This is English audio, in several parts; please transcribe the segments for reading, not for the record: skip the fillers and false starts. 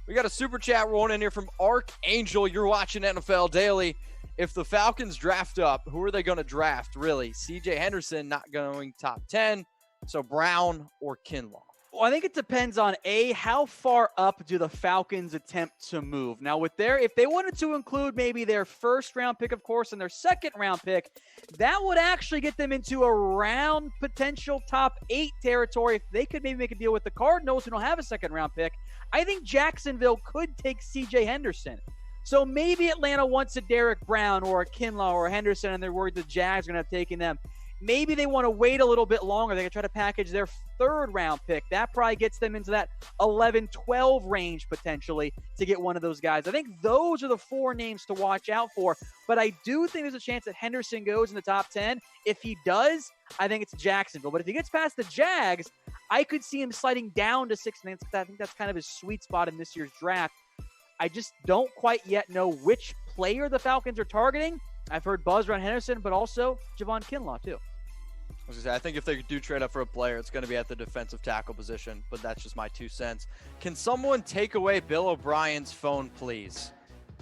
We got a super chat rolling in here from Archangel. You're watching NFL Daily. If the Falcons draft up, who are they going to draft, really? C.J. Henderson not going top 10, so Brown or Kinlaw? Well, I think it depends on, how far up do the Falcons attempt to move? Now, if they wanted to include maybe their first-round pick, of course, and their second-round pick, that would actually get them into around potential top 8 territory. If they could maybe make a deal with the Cardinals, who don't have a second-round pick, I think Jacksonville could take C.J. Henderson. So maybe Atlanta wants a Derek Brown or a Kinlaw or a Henderson, and they're worried the Jags are going to have taken them. Maybe they want to wait a little bit longer. They can try to package their third-round pick. That probably gets them into that 11-12 range potentially to get one of those guys. I think those are the 4 names to watch out for. But I do think there's a chance that Henderson goes in the top 10. If he does, I think it's Jacksonville. But if he gets past the Jags, I could see him sliding down to 6. I think that's kind of his sweet spot in this year's draft. I just don't quite yet know which player the Falcons are targeting. I've heard buzz around Henderson, but also Javon Kinlaw, too. I think if they do trade up for a player, it's going to be at the defensive tackle position, but that's just my 2 cents. Can someone take away Bill O'Brien's phone, please?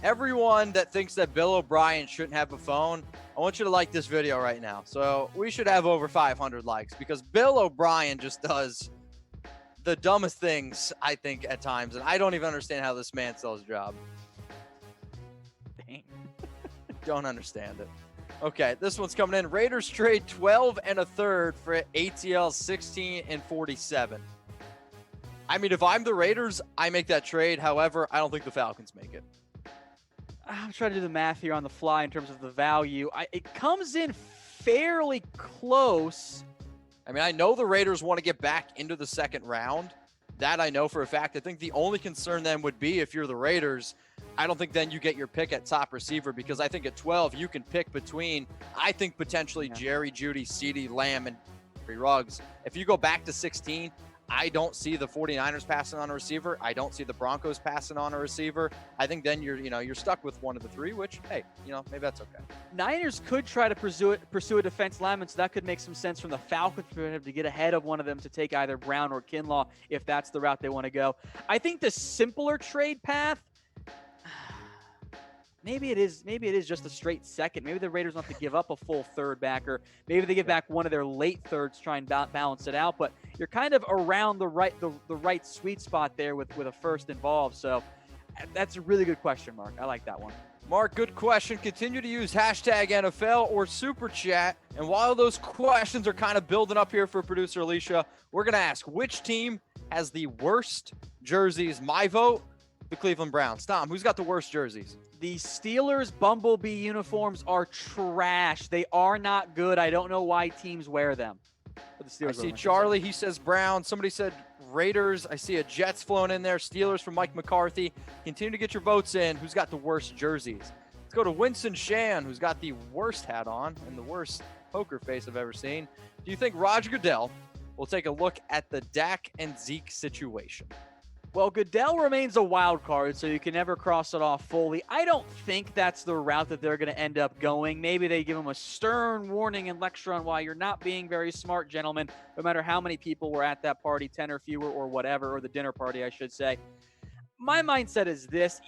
Everyone that thinks that Bill O'Brien shouldn't have a phone, I want you to like this video right now. So we should have over 500 likes because Bill O'Brien just does the dumbest things, I think, at times, and I don't even understand how this man still has a job. Dang. Don't understand it. Okay, this one's coming in. Raiders trade 12 and a third for ATL 16 and 47. I mean, if I'm the Raiders, I make that trade. However, I don't think the Falcons make it. I'm trying to do the math here on the fly in terms of the value. It comes in fairly close. I mean, I know the Raiders want to get back into the second round. That I know for a fact. I think the only concern then would be if you're the Raiders, I don't think then you get your pick at top receiver because I think at 12 you can pick between, I think potentially Jerry Jeudy, CeeDee Lamb, and Henry Ruggs. If you go back to 16, I don't see the 49ers passing on a receiver. I don't see the Broncos passing on a receiver. I think then you're stuck with one of the 3, which, hey, maybe that's okay. Niners could try to pursue a defense lineman, so that could make some sense from the Falcons to get ahead of one of them to take either Brown or Kinlaw if that's the route they want to go. I think the simpler trade path, maybe it is just a straight second. Maybe the Raiders don't have to give up a full third backer. Maybe they give back one of their late thirds to try and balance it out. But you're kind of around the right sweet spot there with a first involved. So that's a really good question, Mark. I like that one. Mark, good question. Continue to use hashtag NFL or Super Chat. And while those questions are kind of building up here for producer Alicia, we're going to ask which team has the worst jerseys. My vote, the Cleveland Browns. Tom, who's got the worst jerseys? The Steelers Bumblebee uniforms are trash. They are not good. I don't know why teams wear them. I see Charlie. He says Brown. Somebody said Raiders. I see a Jets flown in there. Steelers from Mike McCarthy. Continue to get your votes in. Who's got the worst jerseys? Let's go to Winston Shan, who's got the worst hat on and the worst poker face I've ever seen. Do you think Roger Goodell will take a look at the Dak and Zeke situation? Well, Goodell remains a wild card, so you can never cross it off fully. I don't think that's the route that they're going to end up going. Maybe they give him a stern warning and lecture on why you're not being very smart, gentlemen, no matter how many people were at that party, 10 or fewer or whatever, or the dinner party, I should say. My mindset is this.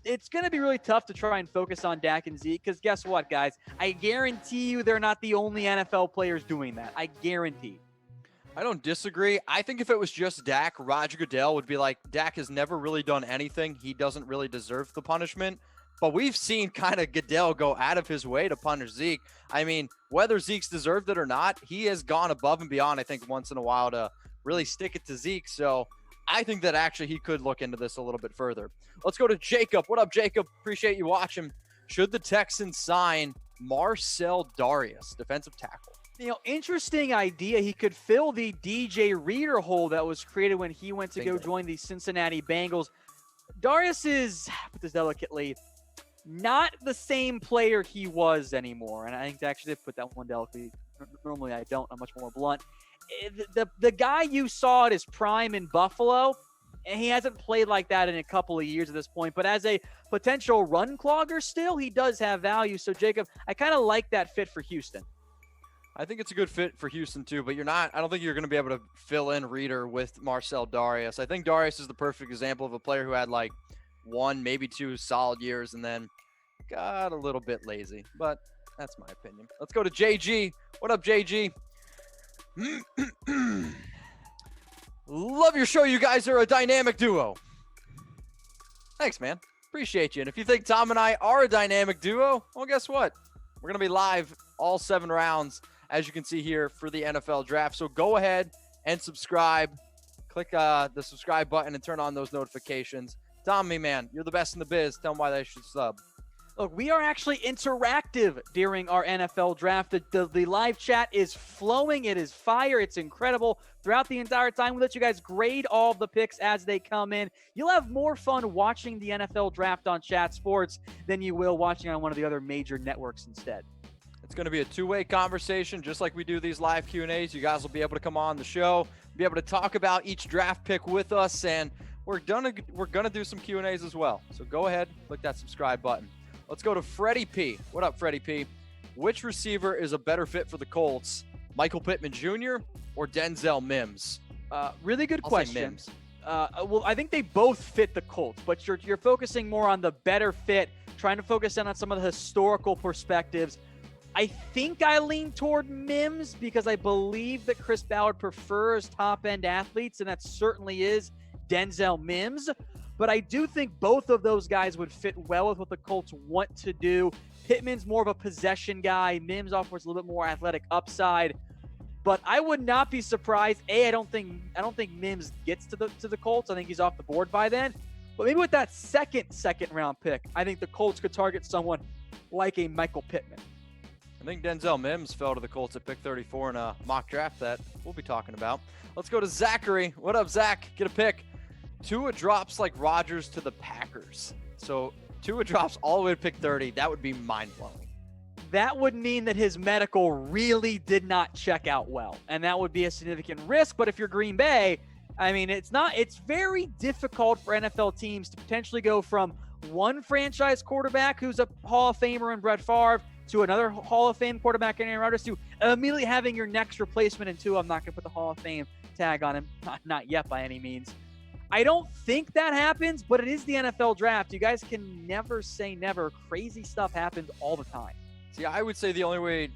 It's going to be really tough to try and focus on Dak and Zeke because guess what, guys? I guarantee you they're not the only NFL players doing that. I guarantee. I don't disagree. I think if it was just Dak, Roger Goodell would be like, Dak has never really done anything. He doesn't really deserve the punishment. But we've seen kind of Goodell go out of his way to punish Zeke. I mean, whether Zeke's deserved it or not, he has gone above and beyond, I think, once in a while to really stick it to Zeke. So I think that actually he could look into this a little bit further. Let's go to Jacob. What up, Jacob? Appreciate you watching. Should the Texans sign Marcell Dareus, defensive tackle? Interesting idea. He could fill the DJ Reader hole that was created when he went to go join the Cincinnati Bengals. Dareus is, put this delicately, not the same player he was anymore. And I think actually they put that one delicately. Normally I don't. I'm much more blunt. The guy you saw at his prime in Buffalo, and he hasn't played like that in a couple of years at this point. But as a potential run clogger still, he does have value. So, Jacob, I kind of like that fit for Houston. I think it's a good fit for Houston too, but I don't think you're going to be able to fill in Reader with Marcell Dareus. I think Dareus is the perfect example of a player who had like 1, maybe 2 solid years and then got a little bit lazy, but that's my opinion. Let's go to JG. What up, JG? Love your show. You guys are a dynamic duo. Thanks, man. Appreciate you. And if you think Tom and I are a dynamic duo, well, guess what? We're going to be live all 7 rounds, as you can see here, for the NFL draft. So go ahead and subscribe. Click the subscribe button and turn on those notifications. Tommy, man, you're the best in the biz. Tell them why they should sub. Look, we are actually interactive during our NFL draft. The live chat is flowing. It is fire. It's incredible. Throughout the entire time, we let you guys grade all of the picks as they come in. You'll have more fun watching the NFL draft on Chat Sports than you will watching on one of the other major networks instead. It's going to be a two-way conversation, just like we do these live Q&As. You guys will be able to come on the show, be able to talk about each draft pick with us, and we're gonna do some Q&As as well. So go ahead, click that subscribe button. Let's go to Freddie P. What up, Freddie P? Which receiver is a better fit for the Colts? Michael Pittman Jr. or Denzel Mims? Really good I'll question. say Mims. Well, I think they both fit the Colts, but you're focusing more on the better fit, trying to focus in on some of the historical perspectives. I think I lean toward Mims because I believe that Chris Ballard prefers top-end athletes, and that certainly is Denzel Mims. But I do think both of those guys would fit well with what the Colts want to do. Pittman's more of a possession guy. Mims offers a little bit more athletic upside. But I would not be surprised. I don't think Mims gets to the Colts. I think he's off the board by then. But maybe with that second round pick, I think the Colts could target someone like a Michael Pittman. I think Denzel Mims fell to the Colts at pick 34 in a mock draft that we'll be talking about. Let's go to Zachary. What up, Zach? Get a pick. Tua drops like Rodgers to the Packers. So Tua drops all the way to pick 30. That would be mind-blowing. That would mean that his medical really did not check out well, and that would be a significant risk. But if you're Green Bay, I mean, it's very difficult for NFL teams to potentially go from one franchise quarterback who's a Hall of Famer in Brett Favre to another Hall of Fame quarterback in Aaron Rodgers to immediately having your next replacement in Tua. I'm not going to put the Hall of Fame tag on him, not yet by any means. I don't think that happens, but it is the NFL draft. You guys can never say never. Crazy stuff happens all the time. See, I would say the only way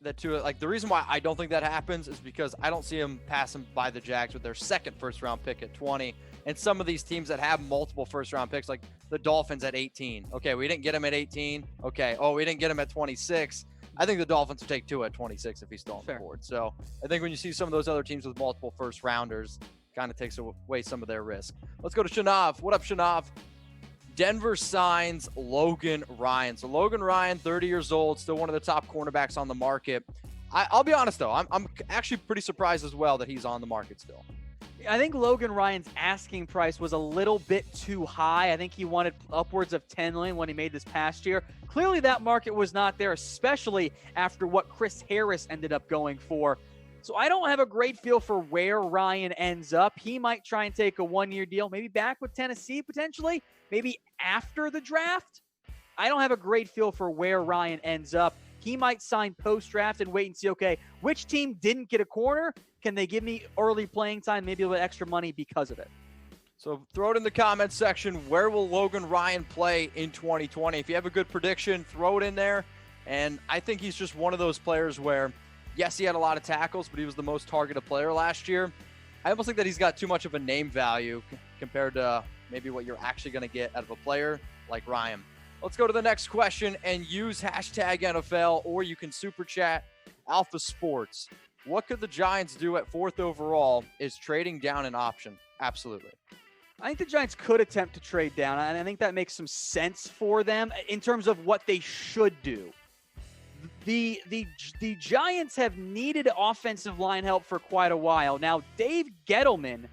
that Tua, like the reason why I don't think that happens is because I don't see him passing by the Jags with their second first-round pick at 20. And some of these teams that have multiple first-round picks, like the Dolphins at 18. Okay, we didn't get him at 18. Okay, we didn't get him at 26. I think the Dolphins would take Tua at 26 if he's still on the board. So I think when you see some of those other teams with multiple first-rounders, kind of takes away some of their risk. Let's go to Shanav. What up, Shanav? Denver signs Logan Ryan. So Logan Ryan, 30 years old, still one of the top cornerbacks on the market. I'll be honest, though. I'm actually pretty surprised as well that he's on the market still. I think Logan Ryan's asking price was a little bit too high. I think he wanted upwards of $10 million when he made this past year. Clearly, that market was not there, especially after what Chris Harris ended up going for. So I don't have a great feel for where Ryan ends up. He might try and take a one-year deal, maybe back with Tennessee potentially, maybe after the draft. I don't have a great feel for where Ryan ends up. He might sign post-draft and wait and see, okay, which team didn't get a corner? Can they give me early playing time, maybe a little extra money because of it? So throw it in the comments section. Where will Logan Ryan play in 2020? If you have a good prediction, throw it in there. And I think he's just one of those players where, yes, he had a lot of tackles, but he was the most targeted player last year. I almost think that he's got too much of a name value compared to maybe what you're actually going to get out of a player like Ryan. Let's go to the next question and use hashtag NFL, or you can super chat Alpha Sports. What could the Giants do at 4th overall? Is trading down an option? Absolutely. I think the Giants could attempt to trade down, and I think that makes some sense for them in terms of what they should do. The Giants have needed offensive line help for quite a while. Now, Dave Gettleman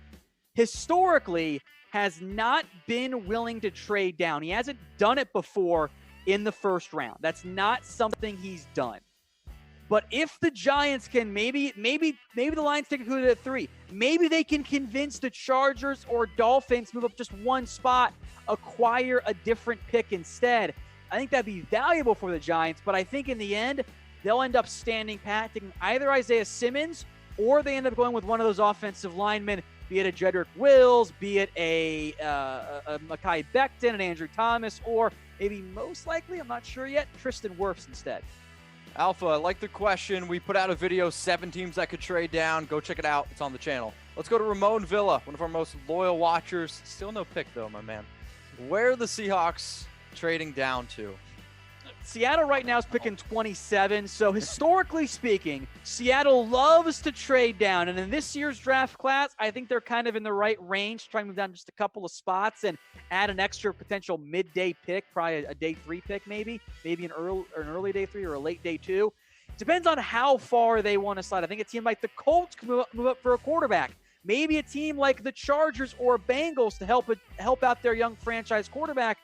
historically has not been willing to trade down. He hasn't done it before in the first round. That's not something he's done. But if the Giants can maybe the Lions take a coup at 3. Maybe they can convince the Chargers or Dolphins move up just one spot, acquire a different pick instead. I think that'd be valuable for the Giants, but I think in the end, they'll end up standing pat, taking either Isaiah Simmons or they end up going with one of those offensive linemen, be it a Jedrick Wills, be it a Mekhi Becton, an Andrew Thomas, or maybe most likely, I'm not sure yet, Tristan Wirfs instead. Alpha, I like the question. We put out a video, 7 teams that could trade down. Go check it out. It's on the channel. Let's go to Ramon Villa, one of our most loyal watchers. Still no pick, though, my man. Where are the Seahawks trading down to? Seattle right now is picking 27. So historically speaking, Seattle loves to trade down. And in this year's draft class, I think they're kind of in the right range, trying to move down just a couple of spots and add an extra potential midday pick, probably a day 3 pick maybe an early day 3 or a late day 2. Depends on how far they want to slide. I think a team like the Colts can move up for a quarterback. Maybe a team like the Chargers or Bengals to help out their young franchise quarterback,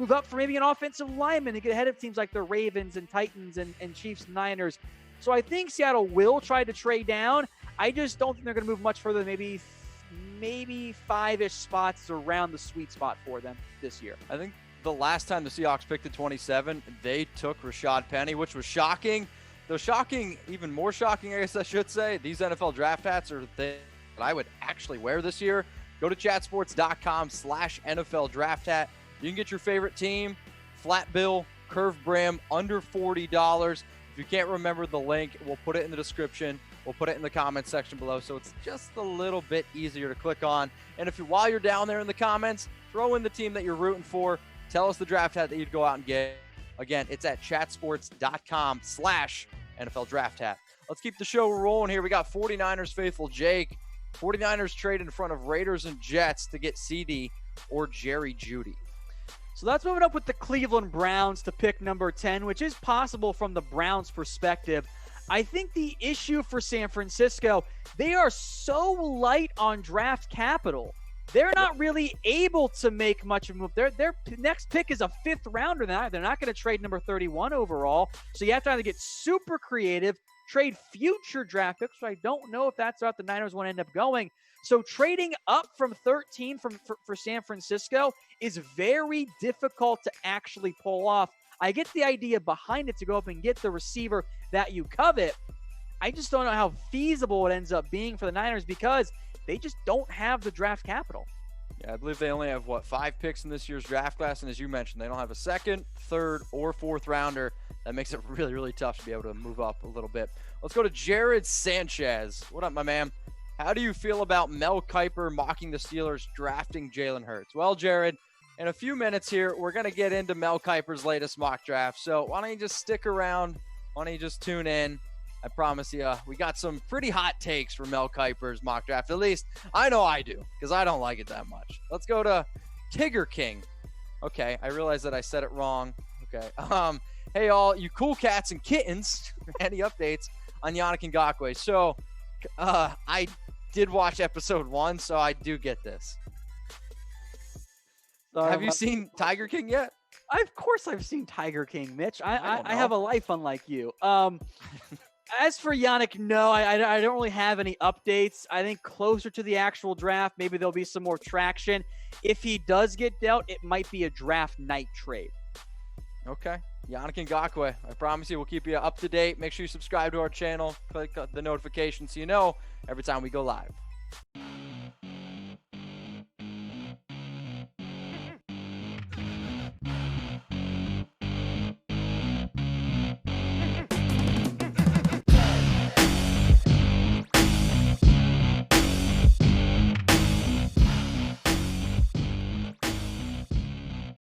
move up for maybe an offensive lineman to get ahead of teams like the Ravens and Titans and Chiefs and Niners. So I think Seattle will try to trade down. I just don't think they're going to move much further than maybe 5-ish spots around the sweet spot for them this year. I think the last time the Seahawks picked at 27, they took Rashad Penny, which was shocking. Even more shocking, I guess I should say, these NFL draft hats are things that I would actually wear this year. Go to chatsports.com/NFL draft hat. You can get your favorite team, flat bill, curved brim, under $40. If you can't remember the link, we'll put it in the description. We'll put it in the comments section below, so it's just a little bit easier to click on. And while you're down there in the comments, throw in the team that you're rooting for. Tell us the draft hat that you'd go out and get. Again, it's at chatsports.com/NFL draft hat. Let's keep the show rolling here. We got 49ers faithful Jake. 49ers trade in front of Raiders and Jets to get CeeDee or Jerry Jeudy. So that's moving up with the Cleveland Browns to pick number 10, which is possible from the Browns' perspective. I think the issue for San Francisco, they are so light on draft capital. They're not really able to make much of a move. Their next pick is a 5th rounder. They're not going to trade number 31 overall. So you have to either get super creative, trade future draft picks. So I don't know if that's route the Niners want to end up going. So trading up from 13 for San Francisco is very difficult to actually pull off. I get the idea behind it to go up and get the receiver that you covet. I just don't know how feasible it ends up being for the Niners because they just don't have the draft capital. Yeah, I believe they only have, 5 picks in this year's draft class. And as you mentioned, they don't have a 2nd, 3rd, or 4th rounder. That makes it really, really tough to be able to move up a little bit. Let's go to Jared Sanchez. What up, my man? How do you feel about Mel Kiper mocking the Steelers drafting Jalen Hurts? Well, Jared, in a few minutes here, we're going to get into Mel Kiper's latest mock draft. So why don't you just stick around? Why don't you just tune in? I promise you, we got some pretty hot takes for Mel Kiper's mock draft. At least I know I do, because I don't like it that much. Let's go to Tigger King. Okay, I realize that I said it wrong. Okay. Hey, all you cool cats and kittens. Any updates on Yannick Ngakoue? So I did watch episode 1, so I do get this. Have you seen Tiger King yet? Of course I've seen Tiger King, Mitch. I have a life unlike you. As for Yannick, no, I don't really have any updates. I think closer to the actual draft, maybe there'll be some more traction. If he does get dealt, it might be a draft night trade. Okay. Yannick Ngakoue. I promise you we'll keep you up to date. Make sure you subscribe to our channel. Click the notification so you know every time we go live.